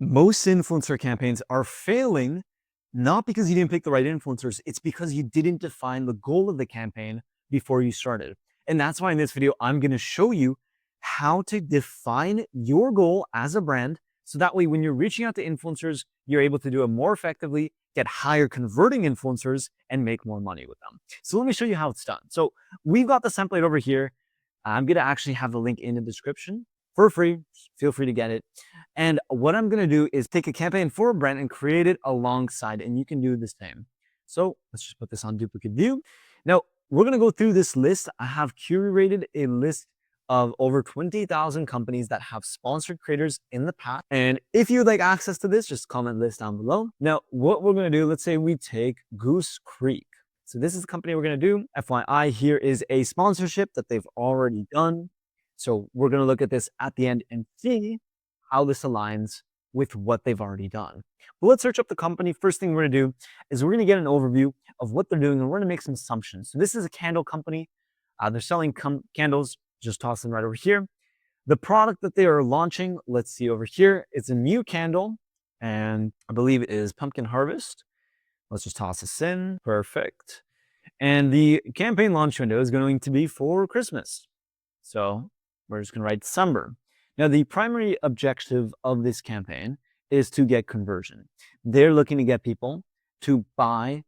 Most influencer campaigns are failing not because you didn't pick the right influencers, it's because you didn't define the goal of the campaign before you started. And that's why in this video, I'm going to show you how to define your goal as a brand. So that way, when you're reaching out to influencers, you're able to do it more effectively, get higher converting influencers, and make more money with them. So let me show you how it's done. So we've got the template over here. I'm going to actually have the link in the description for free. Feel free to get it. And what I'm going to do is take a campaign for a brand and create it alongside, and you can do the same. So let's just put this on duplicate view. Now we're going to go through this list. I have curated a list of over 20,000 companies that have sponsored creators in the past. And if you'd like access to this, just comment this down below. Now, what we're going to do, let's say we take Goose Creek. So this is the company we're going to do. FYI, here is a sponsorship that they've already done. So we're going to look at this at the end and see how this aligns with what they've already done. But let's search up the company. First thing we're going to do is we're going to get an overview of what they're doing, and we're going to make some assumptions. So this is a candle company. They're selling candles. Just toss them right over here. The product that they are launching, let's see over here. It's a new candle, and I believe it is Pumpkin Harvest. Let's just toss this in. Perfect. And the campaign launch window is going to be for Christmas. So we're just going to write December. Now, the primary objective of this campaign is to get conversion. They're looking to get people to buy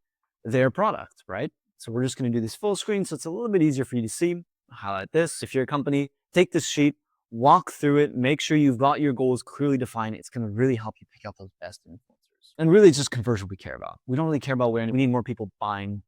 their product, right? So we're just going to do this full screen so it's a little bit easier for you to see. Highlight this. If you're a company, take this sheet, walk through it, make sure you've got your goals clearly defined. It's going to really help you pick out those best influencers. And really, it's just conversion we care about. We don't really care about where we need more people buying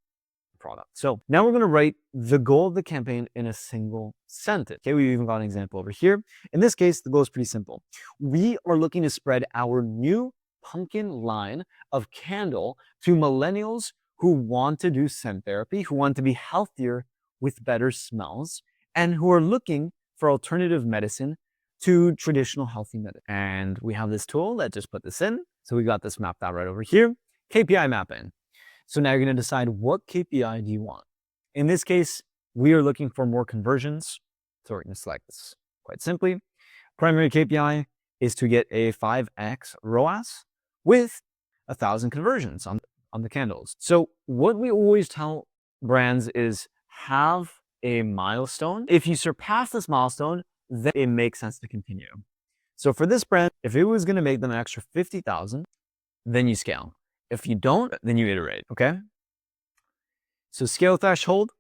product. So now we're going to write the goal of the campaign in a single sentence. Okay, we even got an example over here. In this case, the goal is pretty simple. We are looking to spread our new pumpkin line of candle to millennials who want to do scent therapy, who want to be healthier with better smells, and who are looking for alternative medicine to traditional healthy medicine. And we have this tool that just put this in. So we got this mapped out right over here. KPI mapping. So now you're going to decide what KPI do you want. In this case, we are looking for more conversions. So we're going to select this quite simply. Primary KPI is to get a 5x ROAS with 1,000 conversions on the candles. So what we always tell brands is have a milestone. If you surpass this milestone, then it makes sense to continue. So for this brand, if it was going to make them an extra 50,000, then you scale. If you don't, then you iterate, okay? So scale threshold,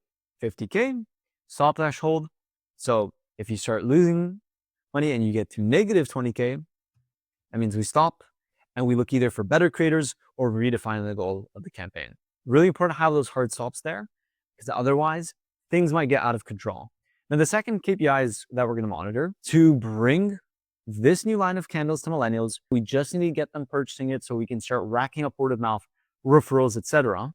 50K, stop threshold. So if you start losing money and you get to negative 20K, that means we stop and we look either for better creators or redefine the goal of the campaign. Really important to have those hard stops there because otherwise things might get out of control. Now the second KPI is that we're going to monitor to bring this new line of candles to millennials. We just need to get them purchasing it so we can start racking up word of mouth, referrals, etc.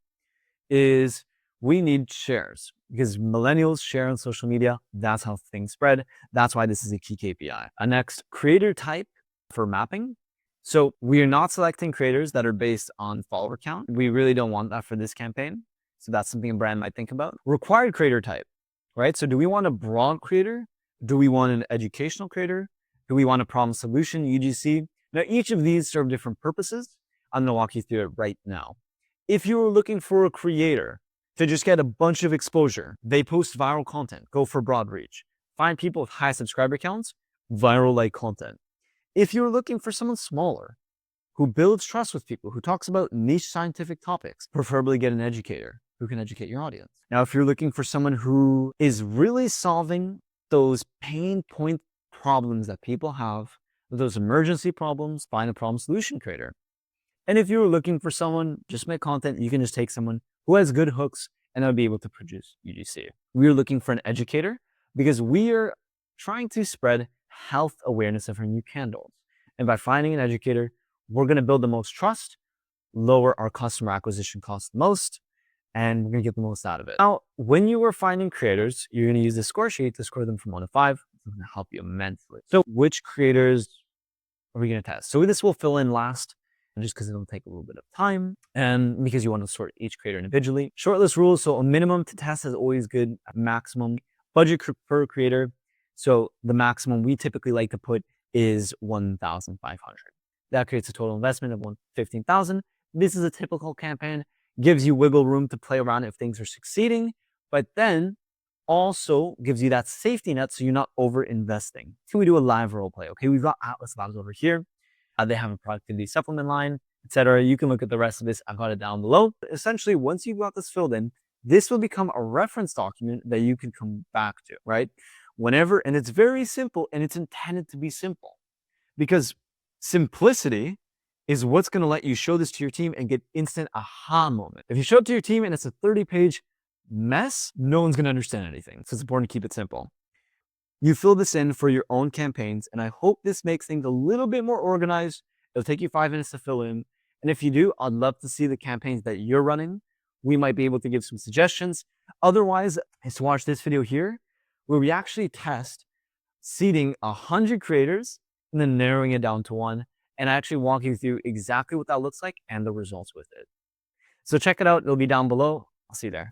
Is we need shares because millennials share on social media. That's how things spread. That's why this is a key KPI. Next, creator type for mapping. So we are not selecting creators that are based on follower count. We really don't want that for this campaign. So that's something a brand might think about. Required creator type, right? So do we want a broad creator? Do we want an educational creator? Do we want a problem solution, UGC? Now, each of these serve different purposes. I'm gonna walk you through it right now. If you were looking for a creator to just get a bunch of exposure, they post viral content, go for broad reach. Find people with high subscriber counts, viral-like content. If you're looking for someone smaller, who builds trust with people, who talks about niche scientific topics, preferably get an educator who can educate your audience. Now, if you're looking for someone who is really solving those pain point problems that people have, those emergency problems, find a problem solution creator. And if you're looking for someone, just make content, you can just take someone who has good hooks and they'll be able to produce UGC. We're looking for an educator because we are trying to spread health awareness of our new candles. And by finding an educator, we're going to build the most trust, lower our customer acquisition costs the most, and we're going to get the most out of it. Now, when you are finding creators, you're going to use the score sheet to score them from 1 to 5. It's going to help you immensely. So which creators are we going to test? So this will fill in last, and just because it'll take a little bit of time and because you want to sort each creator individually. Shortlist rules. So a minimum to test is always good. A maximum budget per creator. So the maximum we typically like to put is 1,500. That creates a total investment of 115,000. This is a typical campaign, gives you wiggle room to play around if things are succeeding, but then also gives you that safety net so you're not over investing. Can we do a live role play? Okay, we've got Atlas Labs over here. They have a productivity supplement line, etc. You can look at the rest of this. I've got it down below. Essentially, once you've got this filled in, this will become a reference document that you can come back to, right? Whenever, and it's very simple, and it's intended to be simple because simplicity is what's going to let you show this to your team and get instant aha moment. If you show it to your team and it's a 30-page mess, no one's going to understand anything. So it's important to keep it simple. You fill this in for your own campaigns, and I hope this makes things a little bit more organized. It'll take you 5 minutes to fill in. And if you do, I'd love to see the campaigns that you're running. We might be able to give some suggestions. Otherwise, is to watch this video here, where we actually test seeding 100 creators and then narrowing it down to 1, and I actually walk you through exactly what that looks like and the results with it. So check it out. It'll be down below. I'll see you there.